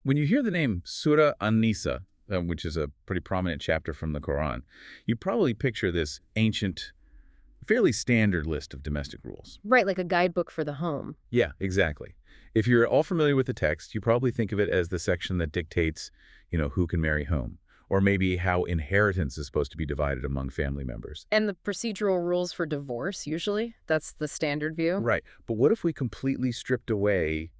When you hear the name Surah An-Nisa, which is a pretty prominent chapter from the Quran, you probably picture this ancient, fairly standard list of domestic rules. Right, like a guidebook for the home. Yeah, exactly. If you're all familiar with the text, you probably think of it as the section that dictates, who can marry whom, or maybe how inheritance is supposed to be divided among family members. And the procedural rules for divorce, usually? That's the standard view? Right. But what if we completely stripped away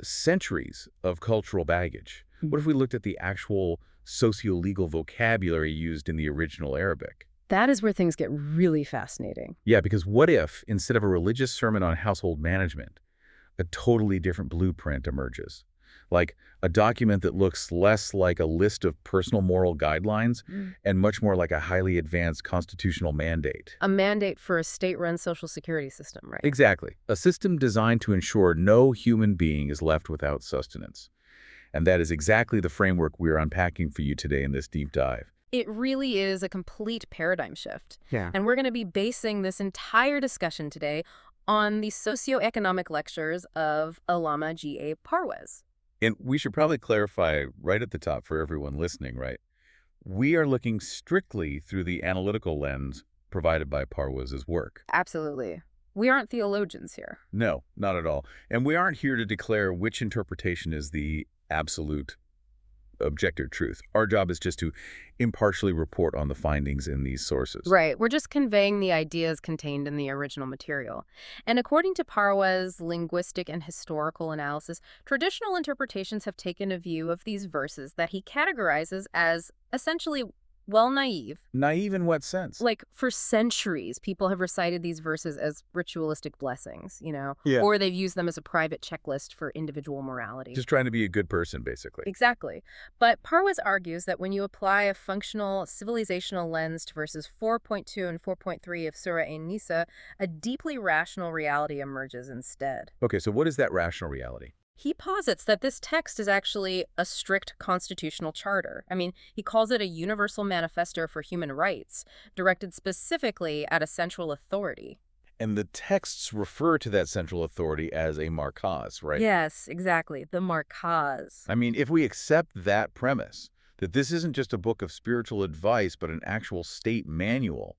centuries of cultural baggage? What if we looked at the actual socio-legal vocabulary used in the original Arabic? That is where things get really fascinating. Yeah, because what if, instead of a religious sermon on household management, a totally different blueprint emerges? Like a document that looks less like a list of personal moral guidelines and much more like a highly advanced constitutional mandate. A mandate for a state-run social security system, right? Exactly. A system designed to ensure no human being is left without sustenance. And that is exactly the framework we're unpacking for you today in this deep dive. It really is a complete paradigm shift. Yeah. And we're going to be basing this entire discussion today on the socioeconomic lectures of Allama G.A. Parwez. And we should probably clarify right at the top for everyone listening, right? We are looking strictly through the analytical lens provided by Parwez's work. Absolutely. We aren't theologians here. No, not at all. And we aren't here to declare which interpretation is the absolute objective truth. Our job is just to impartially report on the findings in these sources. Right. We're just conveying the ideas contained in the original material. And according to Parwez's linguistic and historical analysis, traditional interpretations have taken a view of these verses that he categorizes as essentially, naive. Naive in what sense? Like, for centuries, people have recited these verses as ritualistic blessings, Yeah. Or they've used them as a private checklist for individual morality. Just trying to be a good person, basically. Exactly. But Parwez argues that when you apply a functional civilizational lens to verses 4.2 and 4.3 of Surah An-Nisa, a deeply rational reality emerges instead. Okay, so what is that rational reality? He posits that this text is actually a strict constitutional charter. I mean, he calls it a universal manifesto for human rights, directed specifically at a central authority. And the texts refer to that central authority as a markaz, right? Yes, exactly. The markaz. I mean, if we accept that premise, that this isn't just a book of spiritual advice, but an actual state manual,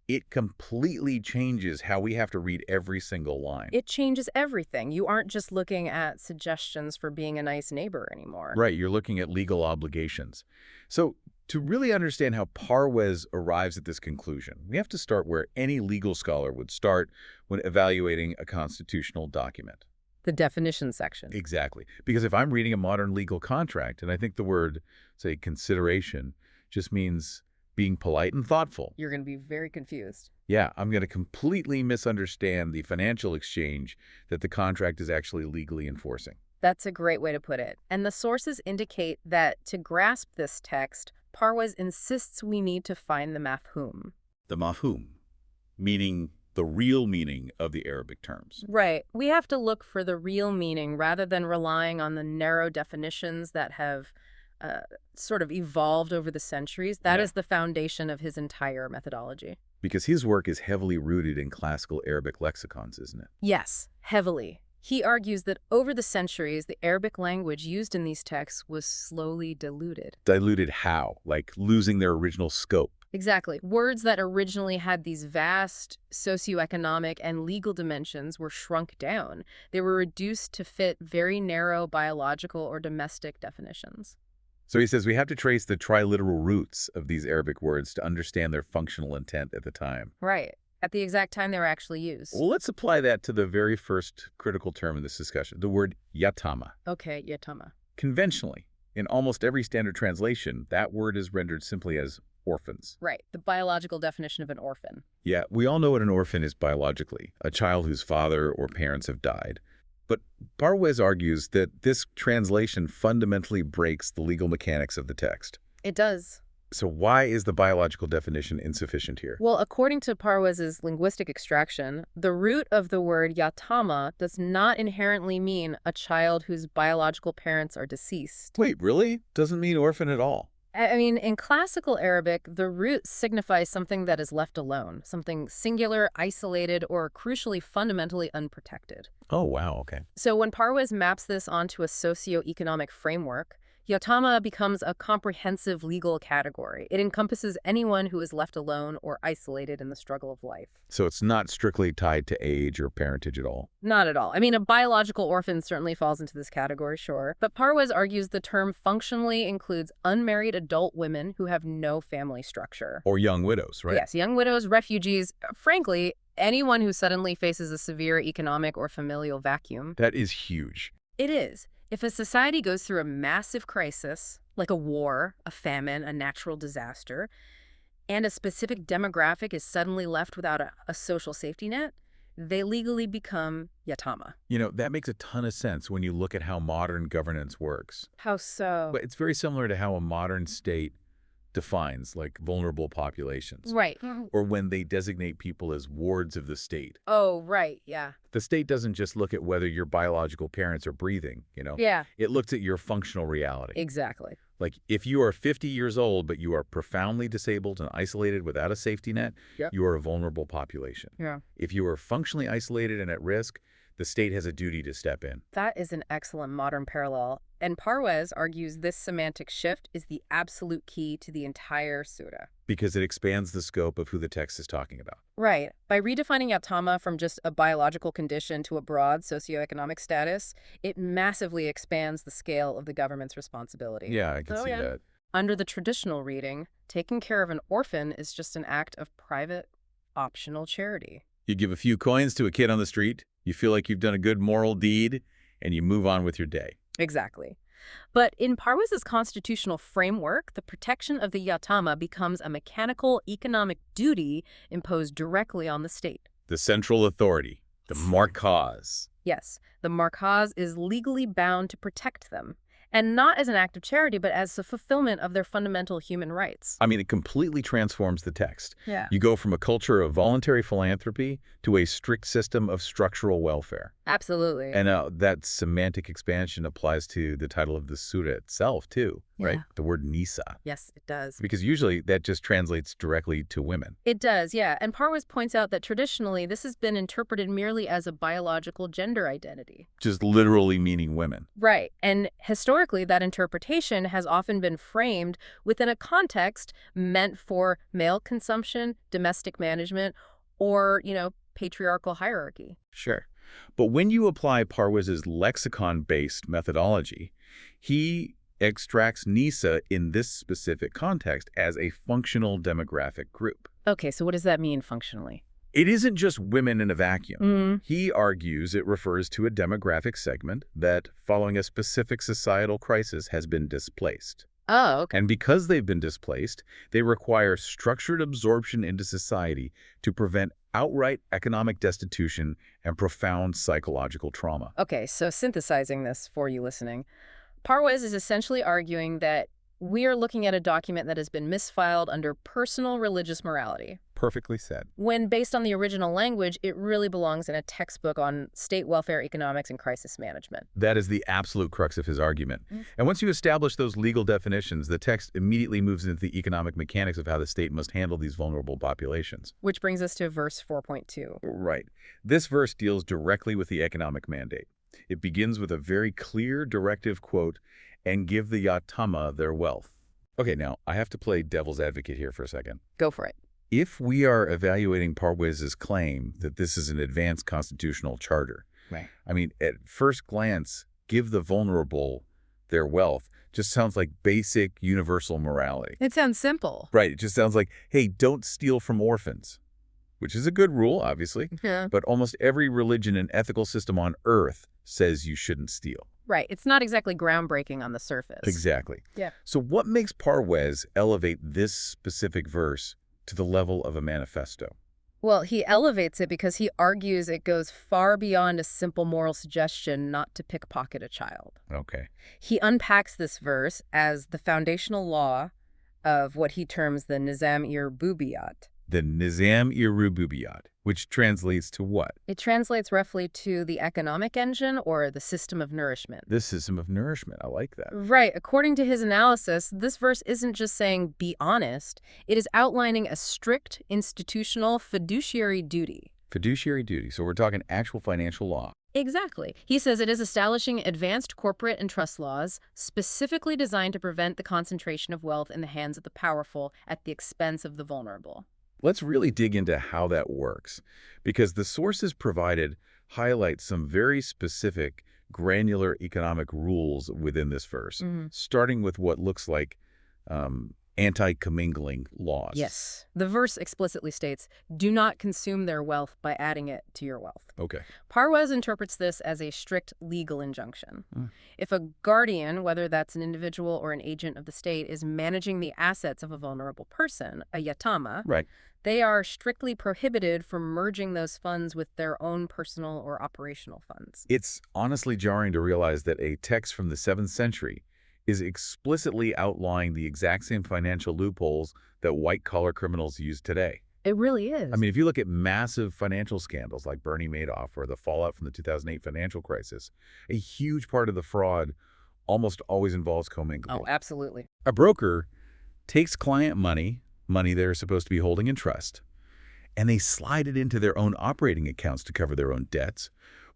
it completely changes how we have to read every single line. It changes everything. You aren't just looking at suggestions for being a nice neighbor anymore. Right, you're looking at legal obligations. So to really understand how Parwez arrives at this conclusion, we have to start where any legal scholar would start when evaluating a constitutional document. The definition section. Exactly. Because if I'm reading a modern legal contract, and I think the word, say, consideration, just means being polite and thoughtful. You're going to be very confused. Yeah, I'm going to completely misunderstand the financial exchange that the contract is actually legally enforcing. That's a great way to put it. And the sources indicate that to grasp this text, Parwez insists we need to find the mafhum. The mafhum, meaning the real meaning of the Arabic terms. Right. We have to look for the real meaning rather than relying on the narrow definitions that have sort of evolved over the centuries. That is the foundation of his entire methodology. Because his work is heavily rooted in classical Arabic lexicons, isn't it? Yes, heavily. He argues that over the centuries, the Arabic language used in these texts was slowly diluted. Diluted how? Like losing their original scope. Exactly. Words that originally had these vast socioeconomic and legal dimensions were shrunk down. They were reduced to fit very narrow biological or domestic definitions. So he says we have to trace the triliteral roots of these Arabic words to understand their functional intent at the time. Right. At the exact time they were actually used. Well, let's apply that to the very first critical term in this discussion, the word yatama. Okay, yatama. Conventionally, in almost every standard translation, that word is rendered simply as orphans. Right, the biological definition of an orphan. Yeah, we all know what an orphan is biologically, a child whose father or parents have died. But Parwez argues that this translation fundamentally breaks the legal mechanics of the text. It does. So why is the biological definition insufficient here? Well, according to Parwez's linguistic extraction, the root of the word yatama does not inherently mean a child whose biological parents are deceased. Wait, really? Doesn't mean orphan at all? I mean, in classical Arabic, the root signifies something that is left alone, something singular, isolated, or crucially fundamentally unprotected. Oh, wow, okay. So when Parwez maps this onto a socio-economic framework, yatama becomes a comprehensive legal category. It encompasses anyone who is left alone or isolated in the struggle of life. So it's not strictly tied to age or parentage at all. Not at all. I mean, a biological orphan certainly falls into this category, sure. But Parwez argues the term functionally includes unmarried adult women who have no family structure. Or young widows, right? Yes, young widows, refugees, frankly, anyone who suddenly faces a severe economic or familial vacuum. That is huge. It is. If a society goes through a massive crisis, like a war, a famine, a natural disaster, and a specific demographic is suddenly left without a social safety net, they legally become yatama. You know, that makes a ton of sense when you look at how modern governance works. How so? But it's very similar to how a modern state defines, like, vulnerable populations. Right. Or when they designate people as wards of the state. Oh, right, yeah. The state doesn't just look at whether your biological parents are breathing, you know? Yeah. It looks at your functional reality. Exactly. Like, if you are 50 years old, but you are profoundly disabled and isolated without a safety net, Yep. you are a vulnerable population. Yeah. If you are functionally isolated and at risk, the state has a duty to step in. That is an excellent modern parallel. And Parwez argues this semantic shift is the absolute key to the entire surah. Because it expands the scope of who the text is talking about. Right. By redefining yatama from just a biological condition to a broad socioeconomic status, it massively expands the scale of the government's responsibility. Yeah, I can see that. Under the traditional reading, taking care of an orphan is just an act of private, optional charity. You give a few coins to a kid on the street, you feel like you've done a good moral deed, and you move on with your day. Exactly. But in Parwez's constitutional framework, the protection of the yatama becomes a mechanical economic duty imposed directly on the state. The central authority, the markaz. Yes, the markaz is legally bound to protect them, and not as an act of charity, but as the fulfillment of their fundamental human rights. I mean, it completely transforms the text. Yeah. You go from a culture of voluntary philanthropy to a strict system of structural welfare. Absolutely. And that semantic expansion applies to the title of the surah itself, too, right? Yeah. The word Nisa. Yes, it does. Because usually that just translates directly to women. It does, yeah. And Parwez points out that traditionally this has been interpreted merely as a biological gender identity. Just literally meaning women. Right. And historically, that interpretation has often been framed within a context meant for male consumption, domestic management, or, patriarchal hierarchy. Sure. But when you apply Parwez's lexicon-based methodology, he extracts Nisa in this specific context as a functional demographic group. Okay, so what does that mean functionally? It isn't just women in a vacuum. He argues it refers to a demographic segment that, following a specific societal crisis, has been displaced. Oh, okay. And because they've been displaced, they require structured absorption into society to prevent outright economic destitution and profound psychological trauma. Okay, so synthesizing this for you listening, Parwez is essentially arguing that we are looking at a document that has been misfiled under personal religious morality. Perfectly said. When, based on the original language, it really belongs in a textbook on state welfare economics and crisis management. That is the absolute crux of his argument. And once you establish those legal definitions, the text immediately moves into the economic mechanics of how the state must handle these vulnerable populations. Which brings us to verse 4.2. Right. This verse deals directly with the economic mandate. It begins with a very clear directive quote, "and give the yatama their wealth." Okay, now, I have to play devil's advocate here for a second. Go for it. If we are evaluating Parwez's claim that this is an advanced constitutional charter, Right. I mean, at first glance, give the vulnerable their wealth just sounds like basic universal morality. It sounds simple. Right, it just sounds like, hey, don't steal from orphans, which is a good rule, obviously, Yeah. but almost every religion and ethical system on earth says you shouldn't steal. Right. It's not exactly groundbreaking on the surface. Exactly. Yeah. So what makes Parwez elevate this specific verse to the level of a manifesto? Well, he elevates it because he argues it goes far beyond a simple moral suggestion not to pickpocket a child. Okay. He unpacks this verse as the foundational law of what he terms the Nizam-ir-Bubiyat. The Nizam-ir-Rububiyat, which translates to what? It translates roughly to the economic engine or the system of nourishment. The system of nourishment. I like that. Right. According to his analysis, this verse isn't just saying be honest. It is outlining a strict institutional fiduciary duty. Fiduciary duty. So we're talking actual financial law. Exactly. He says it is establishing advanced corporate and trust laws specifically designed to prevent the concentration of wealth in the hands of the powerful at the expense of the vulnerable. Let's really dig into how that works, because the sources provided highlight some very specific, granular economic rules within this verse, starting with what looks like anti-commingling laws. Yes. The verse explicitly states, do not consume their wealth by adding it to your wealth. Okay. Parwez interprets this as a strict legal injunction. If a guardian, whether that's an individual or an agent of the state, is managing the assets of a vulnerable person, a yatama, Right. they are strictly prohibited from merging those funds with their own personal or operational funds. It's honestly jarring to realize that a text from the 7th century is explicitly outlining the exact same financial loopholes that white-collar criminals use today. It really is. I mean, if you look at massive financial scandals like Bernie Madoff or the fallout from the 2008 financial crisis, a huge part of the fraud almost always involves commingling. Oh, absolutely. A broker takes client money they're supposed to be holding in trust, and they slide it into their own operating accounts to cover their own debts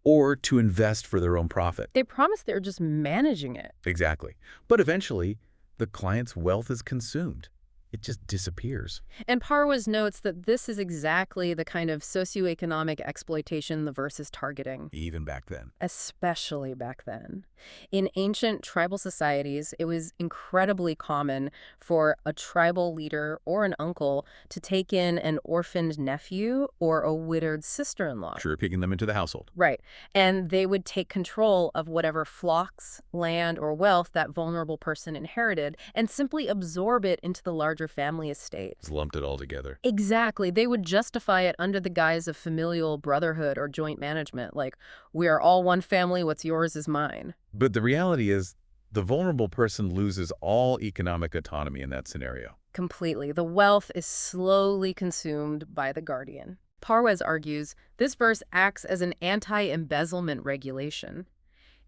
or to invest for their own profit. They promise they're just managing it. Exactly. But eventually, the client's wealth is consumed. It just disappears. And Parwez notes that this is exactly the kind of socioeconomic exploitation the verse is targeting. Even back then. Especially back then. In ancient tribal societies, it was incredibly common for a tribal leader or an uncle to take in an orphaned nephew or a widowed sister-in-law. Sure, picking them into the household. Right. And they would take control of whatever flocks, land, or wealth that vulnerable person inherited and simply absorb it into the larger family estate. It's lumped it all together. Exactly. They would justify it under the guise of familial brotherhood or joint management, like, we are all one family, what's yours is mine. But the reality is, the vulnerable person loses all economic autonomy in that scenario. Completely. The wealth is slowly consumed by the guardian. Parwez argues this verse acts as an anti-embezzlement regulation.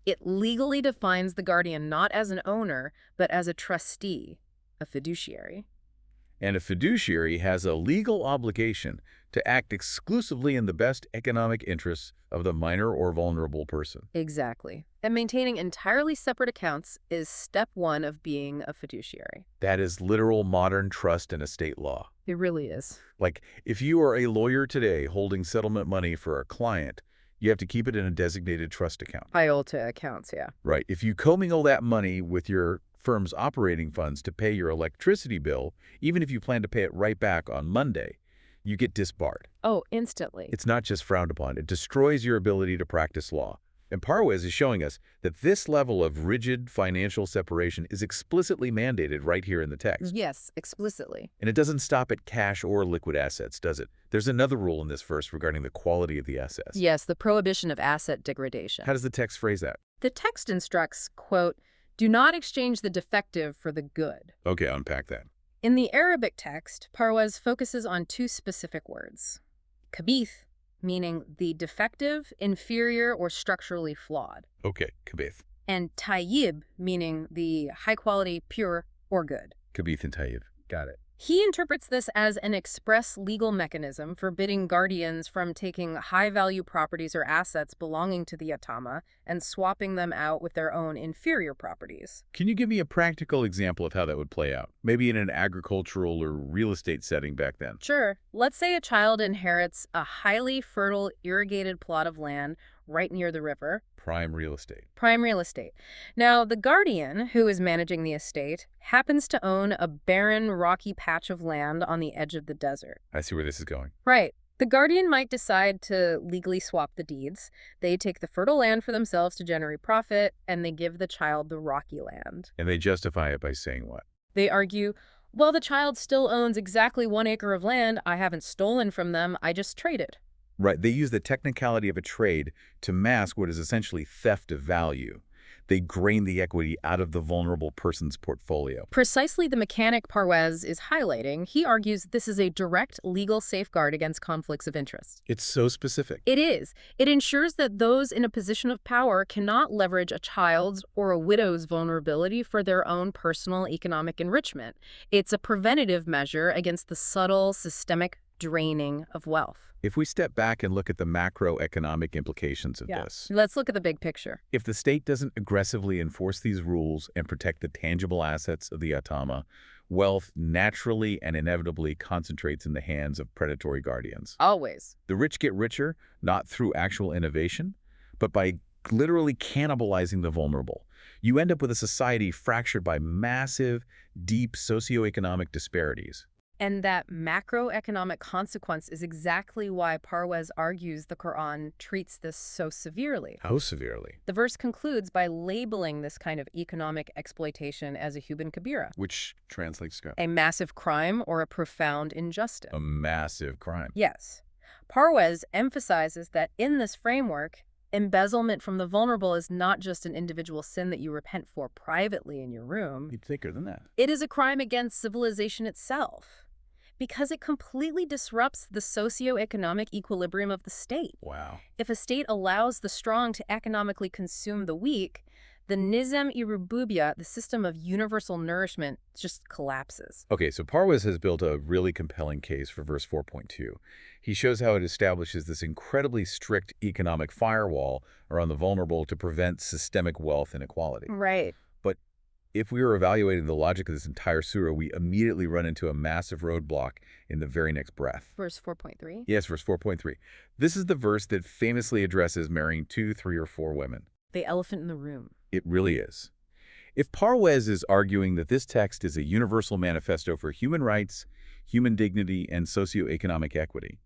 It legally defines the guardian not as an owner, but as a trustee, a fiduciary. And a fiduciary has a legal obligation to act exclusively in the best economic interests of the minor or vulnerable person. Exactly. And maintaining entirely separate accounts is step one of being a fiduciary. That is literal modern trust and estate law. It really is. Like, if you are a lawyer today holding settlement money for a client, you have to keep it in a designated trust account. IOLTA accounts, yeah. Right. If you commingle that money with your firm's operating funds to pay your electricity bill, even if you plan to pay it right back on Monday, you get disbarred. Oh, instantly. It's not just frowned upon. It destroys your ability to practice law. And Parwez is showing us that this level of rigid financial separation is explicitly mandated right here in the text. Yes, explicitly. And it doesn't stop at cash or liquid assets, does it? There's another rule in this verse regarding the quality of the assets. Yes, the prohibition of asset degradation. How does the text phrase that? The text instructs, quote, do not exchange the defective for the good. Okay, unpack that. In the Arabic text, Parwez focuses on two specific words. Kabith, meaning the defective, inferior, or structurally flawed. Okay, kabith. And tayyib, meaning the high quality, pure, or good. Kabith and tayyib. Got it. He interprets this as an express legal mechanism forbidding guardians from taking high-value properties or assets belonging to the yatama and swapping them out with their own inferior properties. Can you give me a practical example of how that would play out? Maybe in an agricultural or real estate setting back then. Sure. Let's say a child inherits a highly fertile, irrigated plot of land right near the river. Prime real estate. Prime real estate. Now, the guardian, who is managing the estate, happens to own a barren, rocky patch of land on the edge of the desert. I see where this is going. Right. The guardian might decide to legally swap the deeds. They take the fertile land for themselves to generate profit, and they give the child the rocky land. And they justify it by saying what? They argue, well, the child still owns exactly 1 acre of land. I haven't stolen from them. I just traded. Right. They use the technicality of a trade to mask what is essentially theft of value. They drain the equity out of the vulnerable person's portfolio. Precisely the mechanic Parwez is highlighting. He argues this is a direct legal safeguard against conflicts of interest. It's so specific. It is. It ensures that those in a position of power cannot leverage a child's or a widow's vulnerability for their own personal economic enrichment. It's a preventative measure against the subtle, systemic draining of wealth. If we step back and look at the macroeconomic implications of this, Let's look at the big picture. if the state doesn't aggressively enforce these rules and protect the tangible assets of the Ayatama, wealth naturally and inevitably concentrates in the hands of predatory guardians. Always. The rich get richer, not through actual innovation, but by literally cannibalizing the vulnerable. You end up with a society fractured by massive, deep socioeconomic disparities. And that macroeconomic consequence is exactly why Parwez argues the Quran treats this so severely. How severely? The verse concludes by labeling this kind of economic exploitation as a huban kabira, Which translates to a massive crime or a profound injustice. a massive crime. Yes. Parwez emphasizes that in this framework, embezzlement from the vulnerable is not just an individual sin that you repent for privately in your room. You'd thicker than that. It is a crime against civilization itself, because it completely disrupts the socioeconomic equilibrium of the state. Wow. If a state allows the strong to economically consume the weak, the Nizam-i-Rububiyya, the system of universal nourishment, just collapses. Okay, so Parwez has built a really compelling case for verse 4.2. He shows how it establishes this incredibly strict economic firewall around the vulnerable to prevent systemic wealth inequality. Right. But if we were evaluating the logic of this entire surah, we immediately run into a massive roadblock in the very next breath. Verse 4.3. Yes, verse 4.3. This is the verse that famously addresses marrying 2, 3, or 4 women. The elephant in the room. It really is. If Parwez is arguing that this text is a universal manifesto for human rights, human dignity, and socioeconomic equity,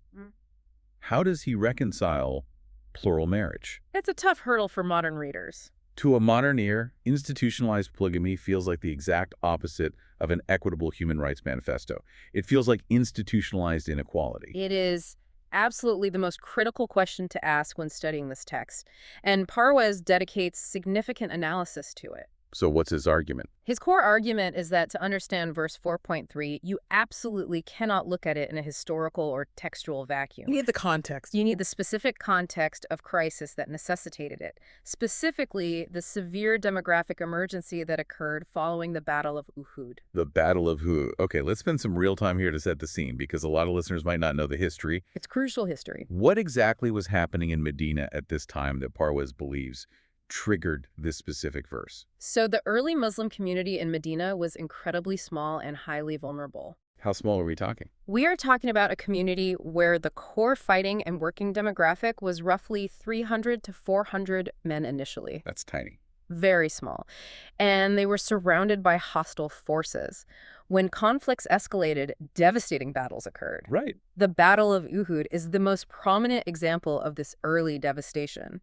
how does he reconcile plural marriage? It's a tough hurdle for modern readers. To a modern ear, institutionalized polygamy feels like the exact opposite of an equitable human rights manifesto. It feels like institutionalized inequality. It is absolutely the most critical question to ask when studying this text, and Parwez dedicates significant analysis to it. So what's his argument? His core argument is that to understand verse 4.3, you absolutely cannot look at it in a historical or textual vacuum. You need the context. You need the specific context of crisis that necessitated it, specifically the severe demographic emergency that occurred following the Battle of Uhud. The Battle of Uhud. Okay, let's spend some real time here to set the scene because a lot of listeners might not know the history. It's crucial history. What exactly was happening in Medina at this time that Parwez believes triggered this specific verse? So the early Muslim community in Medina was incredibly small and highly vulnerable. How small are we talking? We are talking about a community where the core fighting and working demographic was roughly 300 to 400 men initially. That's tiny. Very small. And they were surrounded by hostile forces. When conflicts escalated, devastating battles occurred. Right. The Battle of Uhud is the most prominent example of this early devastation.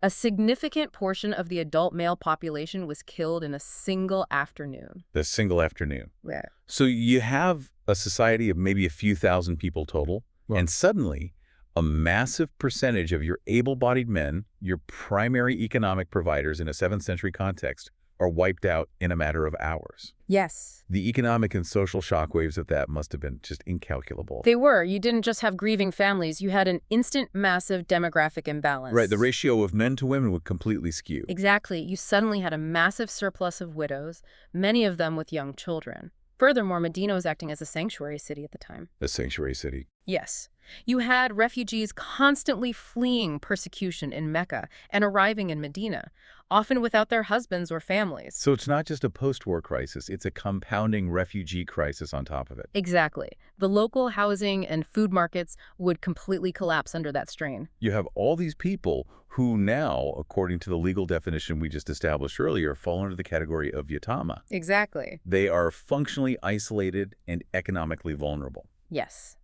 A significant portion of the adult male population was killed in a single afternoon. The single afternoon. Yeah. So you have a society of maybe a few thousand people total, and suddenly a massive percentage of your able-bodied men, your primary economic providers in a 7th century context, are wiped out in a matter of hours. Yes. The economic and social shockwaves of that must have been just incalculable. They were. You didn't just have grieving families. You had an instant, massive demographic imbalance. Right, the ratio of men to women would completely skew. Exactly. You suddenly had a massive surplus of widows, many of them with young children. Furthermore, Medina was acting as a sanctuary city at the time. A sanctuary city. Yes. You had refugees constantly fleeing persecution in Mecca and arriving in Medina, often without their husbands or families. So it's not just a post-war crisis, it's a compounding refugee crisis on top of it. Exactly. The local housing and food markets would completely collapse under that strain. You have all these people who now, according to the legal definition we just established earlier, fall under the category of yatama. Exactly. They are functionally isolated and economically vulnerable. Yes.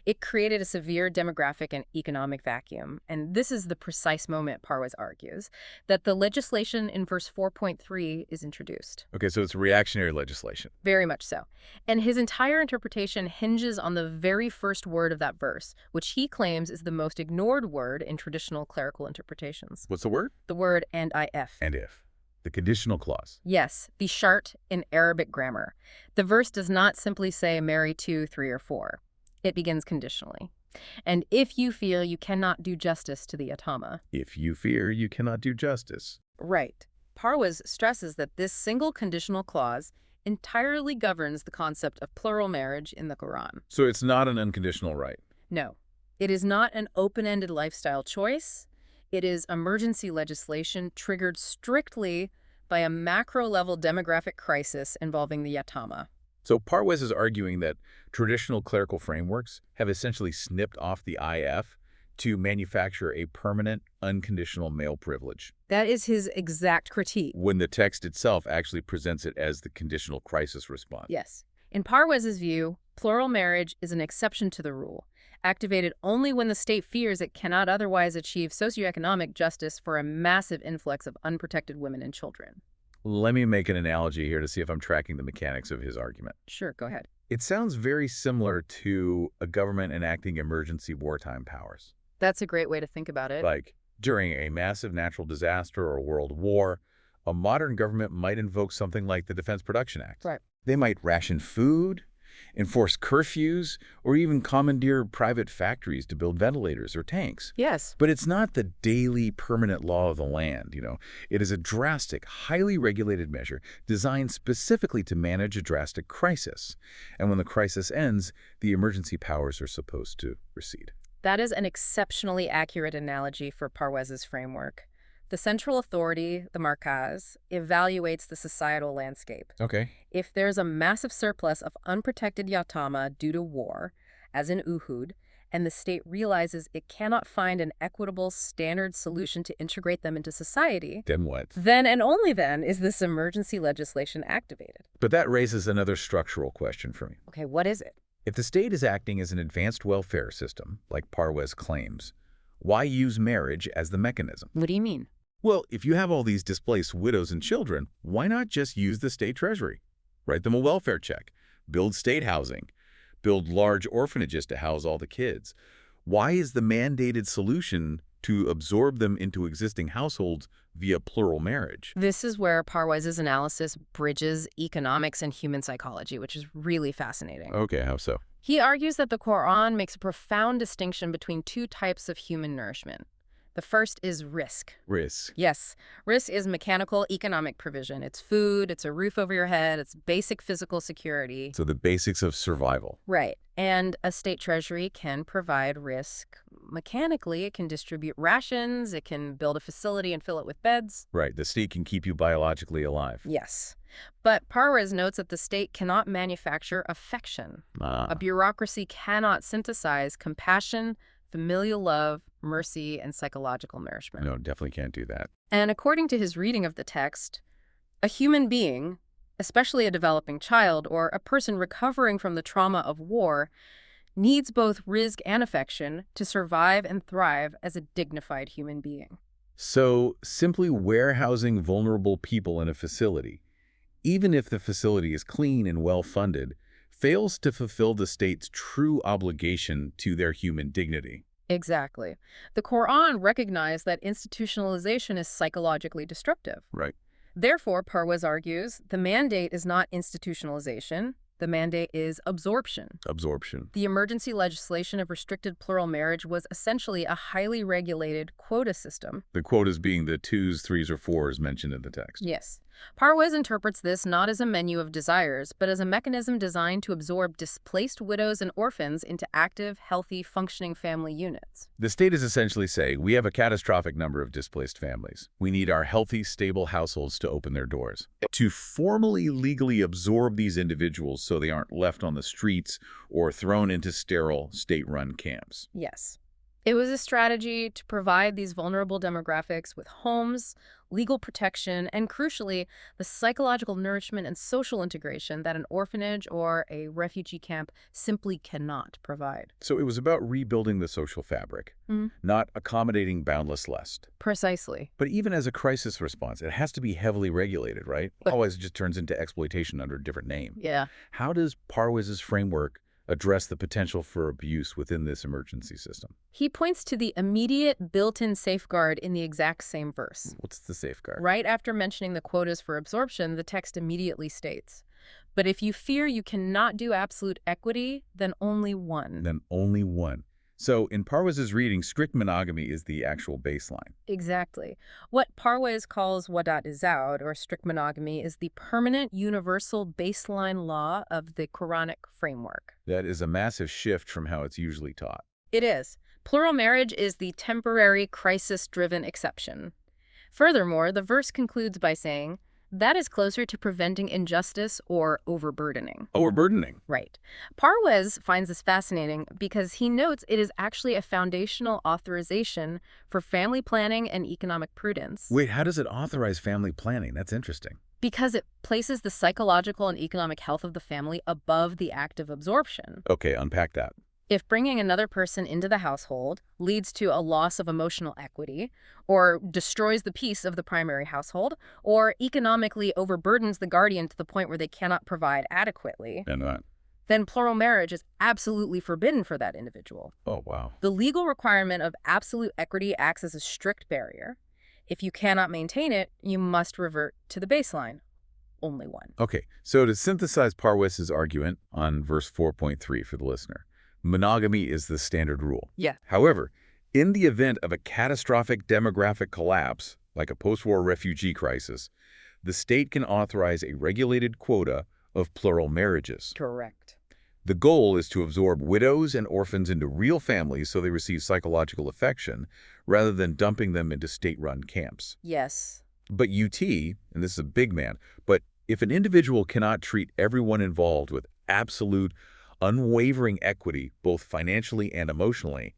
It created a severe demographic and economic vacuum, and this is the precise moment, Parwez argues, that the legislation in verse 4.3 is introduced. Okay, so it's reactionary legislation. Very much so. And his entire interpretation hinges on the very first word of that verse, which he claims is the most ignored word in traditional clerical interpretations. What's the word? The word and if. And if. the conditional clause. Yes, the shart in Arabic grammar. The verse does not simply say marry 2, 3, or 4. It begins conditionally. And if you feel you cannot do justice to the Atama. If you fear you cannot do justice. Right. Parwez stresses that this single conditional clause entirely governs the concept of plural marriage in the Quran. So it's not an unconditional right. No, it is not an open-ended lifestyle choice. It is emergency legislation triggered strictly by a macro-level demographic crisis involving the Yatama. So Parwez is arguing that traditional clerical frameworks have essentially snipped off the IF to manufacture a permanent, unconditional male privilege, That is his exact critique. when the text itself actually presents it as the conditional crisis response. Yes. In Parwez's view, plural marriage is an exception to the rule, activated only when the state fears it cannot otherwise achieve socioeconomic justice for a massive influx of unprotected women and children. Let me make an analogy here to see if I'm tracking the mechanics of his argument. Sure, go ahead. It sounds very similar to a government enacting emergency wartime powers. That's a great way to think about it. Like, during a massive natural disaster or world war, a modern government might invoke something like the Defense Production Act. Right. They might ration food, enforce curfews, or even commandeer private factories to build ventilators or tanks. Yes. But it's not the daily permanent law of the land, It is a drastic, highly regulated measure designed specifically to manage a drastic crisis. And when the crisis ends, the emergency powers are supposed to recede. That is an exceptionally accurate analogy for Parwez's framework. The central authority, the Markaz, evaluates the societal landscape. Okay. If there's a massive surplus of unprotected Yatama due to war, as in Uhud, and the state realizes it cannot find an equitable, standard solution to integrate them into society, Then what? then and only then is this emergency legislation activated. But that raises another structural question for me. Okay, what is it? If the state is acting as an advanced welfare system, like Parwez claims, why use marriage as the mechanism? What do you mean? Well, if you have all these displaced widows and children, why not just use the state treasury? Write them a welfare check, build state housing, build large orphanages to house all the kids. Why is the mandated solution to absorb them into existing households via plural marriage? This is where Parwez's analysis bridges economics and human psychology, which is really fascinating. Okay, how so? He argues that the Quran makes a profound distinction between two types of human nourishment. The first is risk. Risk. Yes, risk is mechanical economic provision. It's food, it's a roof over your head, it's basic physical security. So the basics of survival. Right. And a state treasury can provide risk mechanically. It can distribute rations, it can build a facility and fill it with beds. Right, the state can keep you biologically alive. Yes. But Parwez notes that the state cannot manufacture affection. Ah. A bureaucracy cannot synthesize compassion, familial love, mercy, and psychological nourishment. No, definitely can't do that. And according to his reading of the text, a human being, especially a developing child or a person recovering from the trauma of war, needs both rizq and affection to survive and thrive as a dignified human being. So simply warehousing vulnerable people in a facility, even if the facility is clean and well-funded, fails to fulfill the state's true obligation to their human dignity. Exactly. The Quran recognized that institutionalization is psychologically destructive. Right. Therefore, Parwez argues, the mandate is not institutionalization. The mandate is absorption. Absorption. The emergency legislation of restricted plural marriage was essentially a highly regulated quota system. The quotas being the 2s, 3s, or 4s mentioned in the text. Yes. Parwez interprets this not as a menu of desires, but as a mechanism designed to absorb displaced widows and orphans into active, healthy, functioning family units. The state is essentially saying, we have a catastrophic number of displaced families. We need our healthy, stable households to open their doors. To formally, legally absorb these individuals so they aren't left on the streets or thrown into sterile, state-run camps. Yes. It was a strategy to provide these vulnerable demographics with homes, legal protection, and crucially, the psychological nourishment and social integration that an orphanage or a refugee camp simply cannot provide. So it was about rebuilding the social fabric, not accommodating boundless lust. Precisely. But even as a crisis response, it has to be heavily regulated, right? Otherwise, it just turns into exploitation under a different name. Yeah. How does Parwez's framework address the potential for abuse within this emergency system? He points to the immediate built-in safeguard in the exact same verse. What's the safeguard? Right after mentioning the quotas for absorption, the text immediately states, "But if you fear you cannot do absolute equity, then only one." Then only one. So in Parwez's reading, strict monogamy is the actual baseline. Exactly. What Parwez calls wadat izaud, or strict monogamy, is the permanent universal baseline law of the Quranic framework. That is a massive shift from how it's usually taught. It is. Plural marriage is the temporary, crisis-driven exception. Furthermore, the verse concludes by saying, that is closer to preventing injustice or overburdening. Overburdening. Right. Parwez finds this fascinating because he notes it is actually a foundational authorization for family planning and economic prudence. Wait, how does it authorize family planning? That's interesting. Because it places the psychological and economic health of the family above the act of absorption. Okay, unpack that. If bringing another person into the household leads to a loss of emotional equity, or destroys the peace of the primary household, or economically overburdens the guardian to the point where they cannot provide adequately, And that. then plural marriage is absolutely forbidden for that individual. Oh, wow. The legal requirement of absolute equity acts as a strict barrier. If you cannot maintain it, you must revert to the baseline. Only one. Okay, so to synthesize Parwez's argument on verse 4.3 for the listener, monogamy is the standard rule. Yeah. However, in the event of a catastrophic demographic collapse, like a post-war refugee crisis, the state can authorize a regulated quota of plural marriages. Correct. The goal is to absorb widows and orphans into real families so they receive psychological affection, rather than dumping them into state-run camps. Yes. But UT, and this is a big man, but if an individual cannot treat everyone involved with absolute, unwavering equity, both financially and emotionally,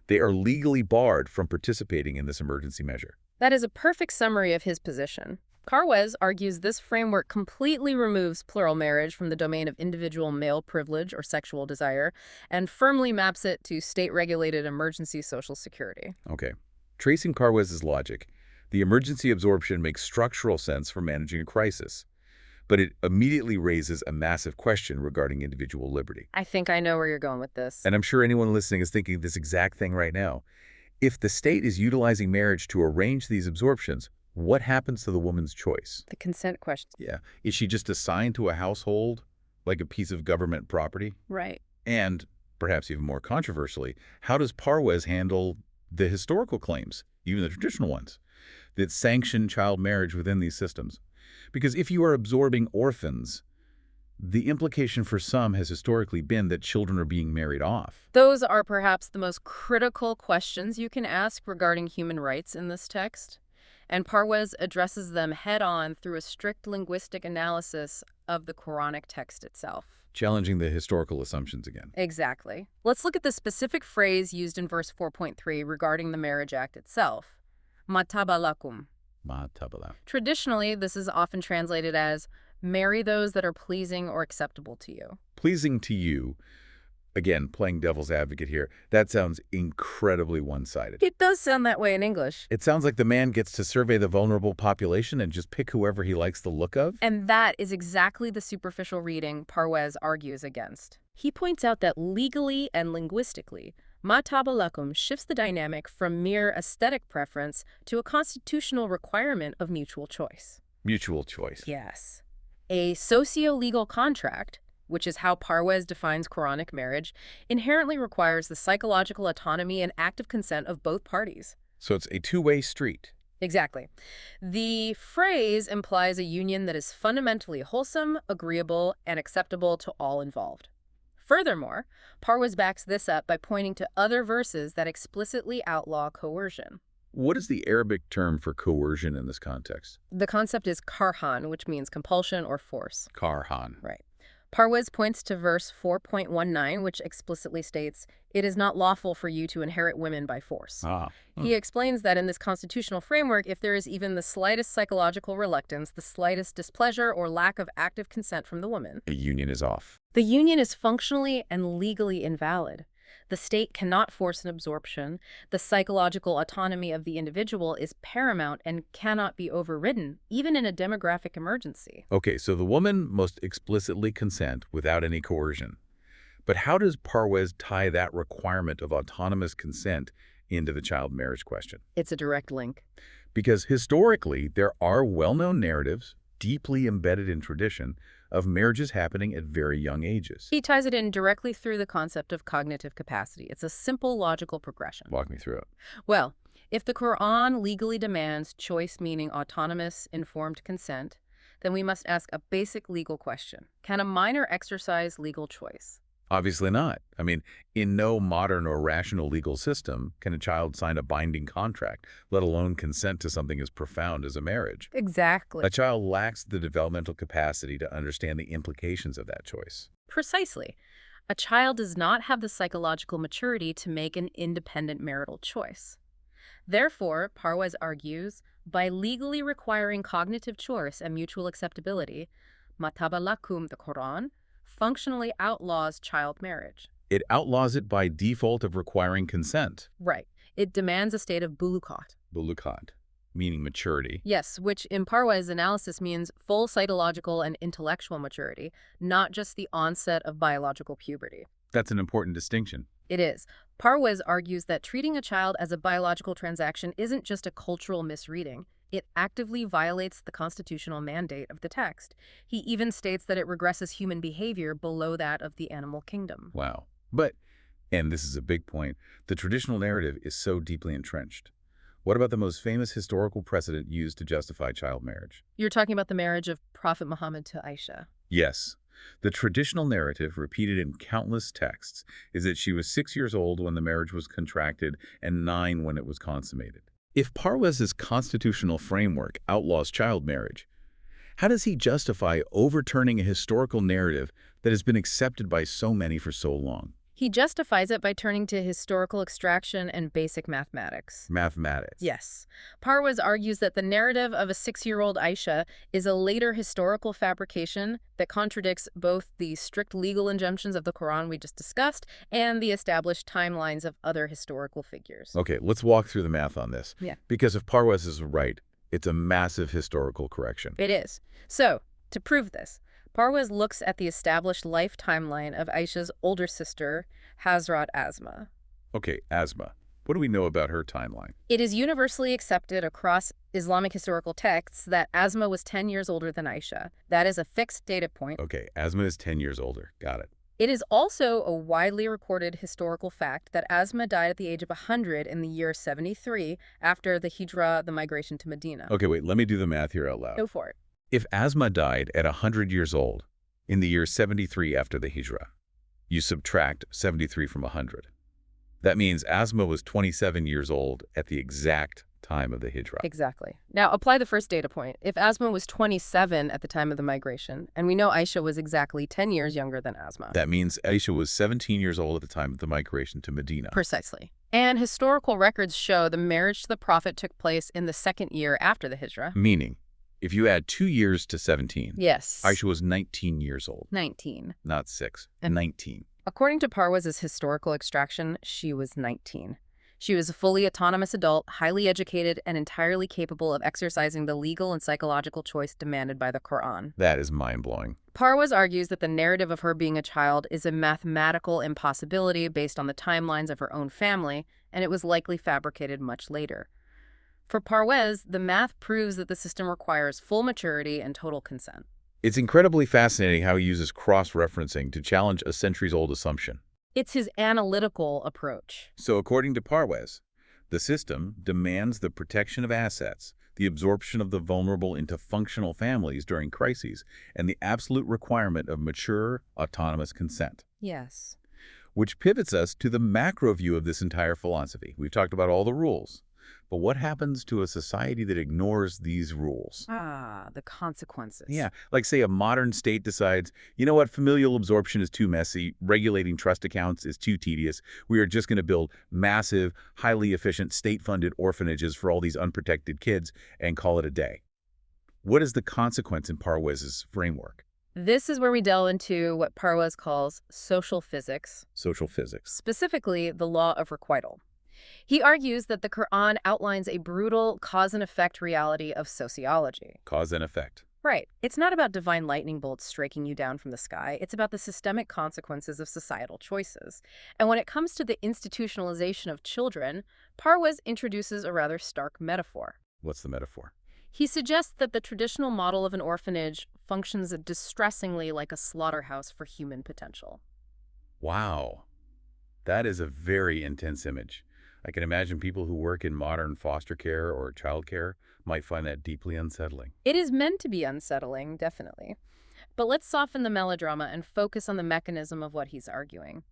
they are legally barred from participating in this emergency measure. That is a perfect summary of his position. Parwez argues this framework completely removes plural marriage from the domain of individual male privilege or sexual desire and firmly maps it to state-regulated emergency social security. Okay. Tracing Parwez's logic, the emergency absorption makes structural sense for managing a crisis, but it immediately raises a massive question regarding individual liberty. I think I know where you're going with this. And I'm sure anyone listening is thinking this exact thing right now. If the state is utilizing marriage to arrange these absorptions, what happens to the woman's choice? The consent question. Yeah. Is she just assigned to a household, like a piece of government property? Right. And, perhaps even more controversially, how does Parwez handle the historical claims, even the traditional ones, that sanction child marriage within these systems? Because if you are absorbing orphans, the implication for some has historically been that children are being married off. Those are perhaps the most critical questions you can ask regarding human rights in this text, and Parwez addresses them head-on through a strict linguistic analysis of the Quranic text itself. Challenging the historical assumptions again. Exactly. Let's look at the specific phrase used in verse 4.3 regarding the Marriage Act itself. Mataba lakum. Matabala. Traditionally, this is often translated as, marry those that are pleasing or acceptable to you. Pleasing to you, again, playing devil's advocate here, that sounds incredibly one-sided. It does sound that way in English. It sounds like the man gets to survey the vulnerable population and just pick whoever he likes the look of. And that is exactly the superficial reading Parwez argues against. He points out that legally and linguistically, ma taba lakum shifts the dynamic from mere aesthetic preference to a constitutional requirement of mutual choice. Mutual choice. Yes. A socio-legal contract, which is how Parwez defines Quranic marriage, inherently requires the psychological autonomy and active consent of both parties. So it's a two-way street. Exactly. The phrase implies a union that is fundamentally wholesome, agreeable, and acceptable to all involved. Furthermore, Parwez backs this up by pointing to other verses that explicitly outlaw coercion. What is the Arabic term for coercion in this context? The concept is karhan, which means compulsion or force. Karhan. Right. Parwez points to verse 4.19, which explicitly states, "It is not lawful for you to inherit women by force." He explains that in this constitutional framework, if there is even the slightest psychological reluctance, the slightest displeasure, or lack of active consent from the woman, A union is off. the union is functionally and legally invalid. The state cannot force an absorption. The psychological autonomy of the individual is paramount and cannot be overridden, even in a demographic emergency. Okay, so the woman must explicitly consent without any coercion. But how does Parwez tie that requirement of autonomous consent into the child marriage question? It's a direct link. Because historically, there are well-known narratives, deeply embedded in tradition, of marriages happening at very young ages. He ties it in directly through the concept of cognitive capacity. It's a simple logical progression. Walk me through it. Well, if the Quran legally demands choice, meaning autonomous, informed consent, then we must ask a basic legal question. Can a minor exercise legal choice? Obviously not. I mean, in no modern or rational legal system can a child sign a binding contract, let alone consent to something as profound as a marriage. Exactly. A child lacks the developmental capacity to understand the implications of that choice. Precisely. A child does not have the psychological maturity to make an independent marital choice. Therefore, Parwez argues, by legally requiring cognitive choice and mutual acceptability, Matabalakum, the Quran, functionally outlaws child marriage. It outlaws it by default of requiring consent. Right. It demands a state of bulukat. Bulukat, meaning maturity. Yes, which in Parwez's analysis means full psychological and intellectual maturity, not just the onset of biological puberty. That's an important distinction. It is. Parwez argues that treating a child as a biological transaction isn't just a cultural misreading. It actively violates the constitutional mandate of the text. He even states that it regresses human behavior below that of the animal kingdom. Wow. But, and this is a big point, the traditional narrative is so deeply entrenched. What about the most famous historical precedent used to justify child marriage? You're talking about the marriage of Prophet Muhammad to Aisha. Yes. The traditional narrative, repeated in countless texts, is that she was 6 years old when the marriage was contracted and 9 when it was consummated. If Parwez's constitutional framework outlaws child marriage, how does he justify overturning a historical narrative that has been accepted by so many for so long? He justifies it by turning to historical extraction and basic mathematics. Mathematics. Yes. Parwez argues that the narrative of a 6-year-old Aisha is a later historical fabrication that contradicts both the strict legal injunctions of the Quran we just discussed and the established timelines of other historical figures. Okay, let's walk through the math on this. Yeah. Because if Parwez is right, it's a massive historical correction. It is. So, to prove this, Parwez looks at the established life timeline of Aisha's older sister, Hazrat Asma. Okay, Asma. What do we know about her timeline? It is universally accepted across Islamic historical texts that Asma was 10 years older than Aisha. That is a fixed data point. Okay, Asma is 10 years older. Got it. It is also a widely recorded historical fact that Asma died at the age of 100 in the year 73 after the Hijra, the migration to Medina. Okay, wait, let me do the math here out loud. Go for it. If Asma died at 100 years old in the year 73 after the Hijra, you subtract 73 from 100. That means Asma was 27 years old at the exact time of the Hijra. Exactly. Now, apply the first data point. If Asma was 27 at the time of the migration, and we know Aisha was exactly 10 years younger than Asma. That means Aisha was 17 years old at the time of the migration to Medina. Precisely. And historical records show the marriage to the Prophet took place in the second year after the Hijra. Meaning, if you add 2 years to 17, Yes. Aisha was 19 years old. 19. Not 6, And 19. According to Parwez's historical extraction, she was 19. She was a fully autonomous adult, highly educated, and entirely capable of exercising the legal and psychological choice demanded by the Quran. That is mind-blowing. Parwez argues that the narrative of her being a child is a mathematical impossibility based on the timelines of her own family, and it was likely fabricated much later. For Parwez, the math proves that the system requires full maturity and total consent. It's incredibly fascinating how he uses cross-referencing to challenge a centuries-old assumption. It's his analytical approach. So according to Parwez, the system demands the protection of assets, the absorption of the vulnerable into functional families during crises, and the absolute requirement of mature, autonomous consent. Yes. Which pivots us to the macro view of this entire philosophy. We've talked about all the rules. But what happens to a society that ignores these rules? The consequences. Yeah, like say a modern state decides, you know what, familial absorption is too messy, regulating trust accounts is too tedious, we are just going to build massive, highly efficient state-funded orphanages for all these unprotected kids and call it a day. What is the consequence in Parwez's framework? This is where we delve into what Parwez calls social physics. Social physics. Specifically, the law of requital. He argues that the Quran outlines a brutal cause and effect reality of sociology. Cause and effect. Right. It's not about divine lightning bolts striking you down from the sky. It's about the systemic consequences of societal choices. And when it comes to the institutionalization of children, Parwez introduces a rather stark metaphor. What's the metaphor? He suggests that the traditional model of an orphanage functions distressingly like a slaughterhouse for human potential. Wow. That is a very intense image. I can imagine people who work in modern foster care or childcare might find that deeply unsettling. It is meant to be unsettling, definitely. But let's soften the melodrama and focus on the mechanism of what he's arguing.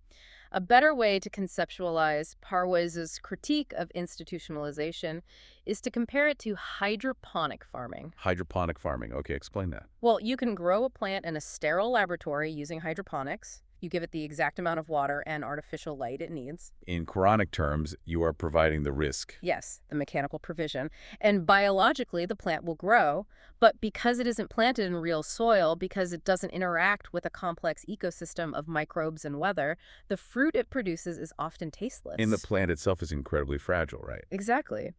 A better way to conceptualize Parwez's critique of institutionalization is to compare it to hydroponic farming. Hydroponic farming. Okay, explain that. Well, you can grow a plant in a sterile laboratory using hydroponics. You give it the exact amount of water and artificial light it needs. In Quranic terms, you are providing the risk. Yes, the mechanical provision. And biologically, the plant will grow, but because it isn't planted in real soil, because it doesn't interact with a complex ecosystem of microbes and weather, the fruit it produces is often tasteless. And the plant itself is incredibly fragile, right? Exactly.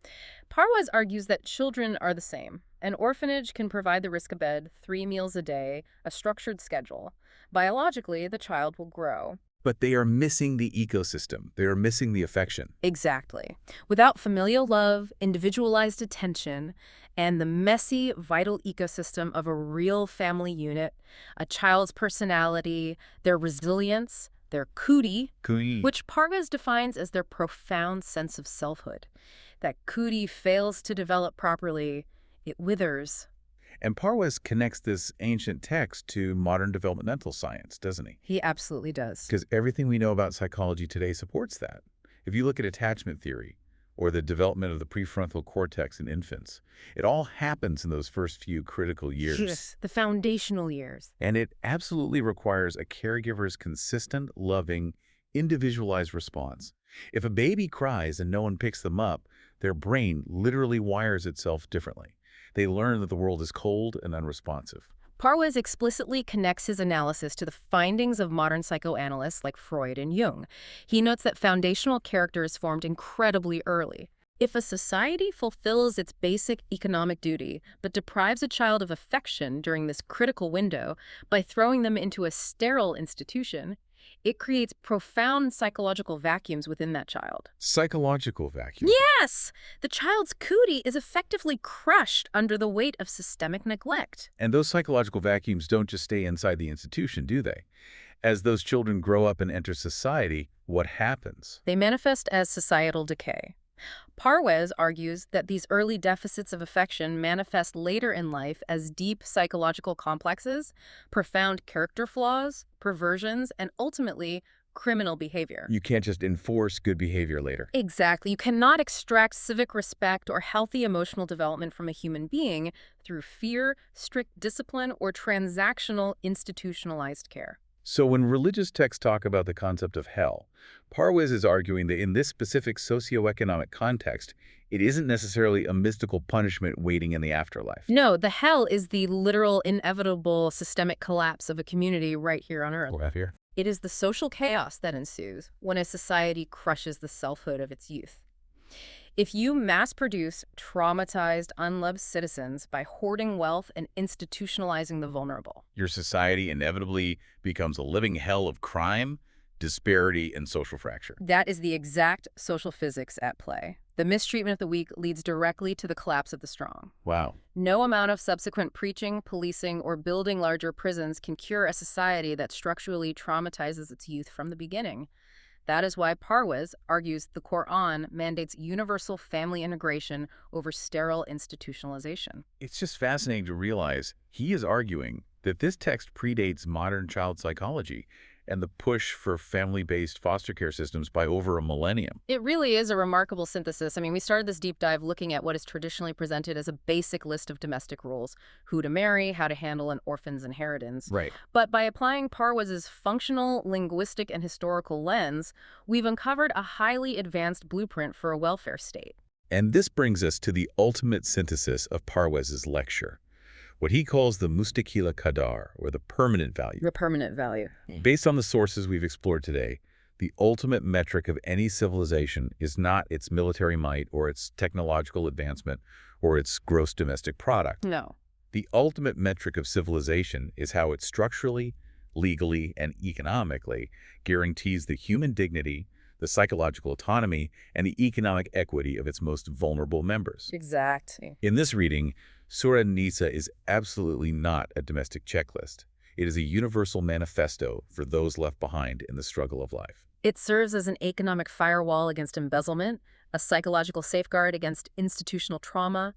Parwez argues that children are the same. An orphanage can provide the risk of bed, 3 meals a day, a structured schedule. Biologically, the child will grow. But they are missing the ecosystem. They are missing the affection. Exactly. Without familial love, individualized attention, and the messy, vital ecosystem of a real family unit, a child's personality, their resilience, their kuti, which Parvez defines as their profound sense of selfhood. That kuti fails to develop properly, it withers. And Parwez connects this ancient text to modern developmental science, doesn't he? He absolutely does. Because everything we know about psychology today supports that. If you look at attachment theory or the development of the prefrontal cortex in infants, it all happens in those first few critical years. Yes, the foundational years. And it absolutely requires a caregiver's consistent, loving, individualized response. If a baby cries and no one picks them up, their brain literally wires itself differently. They learn that the world is cold and unresponsive. Parwez explicitly connects his analysis to the findings of modern psychoanalysts like Freud and Jung. He notes that foundational character is formed incredibly early. If a society fulfills its basic economic duty but deprives a child of affection during this critical window by throwing them into a sterile institution, it creates profound psychological vacuums within that child. Psychological vacuum. Yes! The child's kuti is effectively crushed under the weight of systemic neglect. And those psychological vacuums don't just stay inside the institution, do they? As those children grow up and enter society, what happens? They manifest as societal decay. Parwez argues that these early deficits of affection manifest later in life as deep psychological complexes, profound character flaws, perversions, and ultimately criminal behavior. You can't just enforce good behavior later. Exactly. You cannot extract civic respect or healthy emotional development from a human being through fear, strict discipline, or transactional institutionalized care. So when religious texts talk about the concept of hell, Parwez is arguing that in this specific socioeconomic context, it isn't necessarily a mystical punishment waiting in the afterlife. No, the hell is the literal, inevitable systemic collapse of a community right here on Earth. Or here. It is the social chaos that ensues when a society crushes the selfhood of its youth. If you mass-produce traumatized, unloved citizens by hoarding wealth and institutionalizing the vulnerable, Your society inevitably becomes a living hell of crime, disparity, and social fracture. that is the exact social physics at play. The mistreatment of the weak leads directly to the collapse of the strong. Wow. No amount of subsequent preaching, policing, or building larger prisons can cure a society that structurally traumatizes its youth from the beginning. That is why Parwez argues the Quran mandates universal family integration over sterile institutionalization. It's just fascinating to realize he is arguing that this text predates modern child psychology and the push for family-based foster care systems by over a millennium. It really is a remarkable synthesis. I mean, we started this deep dive looking at what is traditionally presented as a basic list of domestic rules: who to marry, how to handle an orphan's inheritance. Right. But by applying Parwez's functional, linguistic, and historical lens, we've uncovered a highly advanced blueprint for a welfare state. And this brings us to the ultimate synthesis of Parwez's lecture, what he calls the mustakila qadar, or the permanent value. The permanent value. Based on the sources we've explored today, the ultimate metric of any civilization is not its military might or its technological advancement or its gross domestic product. No. The ultimate metric of civilization is how it structurally, legally, and economically guarantees the human dignity, the psychological autonomy, and the economic equity of its most vulnerable members. Exactly. In this reading, Surah An-Nisa is absolutely not a domestic checklist. It is a universal manifesto for those left behind in the struggle of life. It serves as an economic firewall against embezzlement, a psychological safeguard against institutional trauma,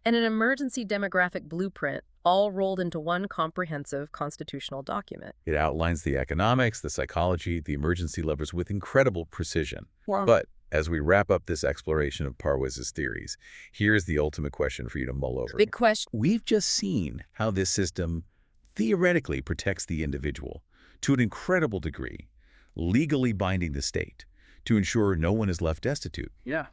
and an emergency demographic blueprint, all rolled into one comprehensive constitutional document. It outlines the economics, the psychology, the emergency levers with incredible precision. Wow. But as we wrap up this exploration of Parwez's theories, here's the ultimate question for you to mull over. Big question. We've just seen how this system theoretically protects the individual to an incredible degree, legally binding the state to ensure no one is left destitute. Yeah.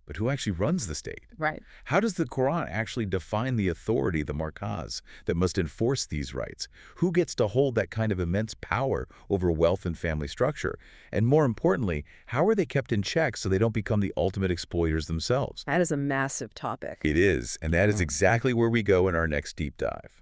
But who actually runs the state? Right. How does the Quran actually define the authority, the markaz, that must enforce these rights? Who gets to hold that kind of immense power over wealth and family structure? And more importantly, how are they kept in check so they don't become the ultimate exploiters themselves? That is a massive topic. It is, and that is exactly where we go in our next deep dive.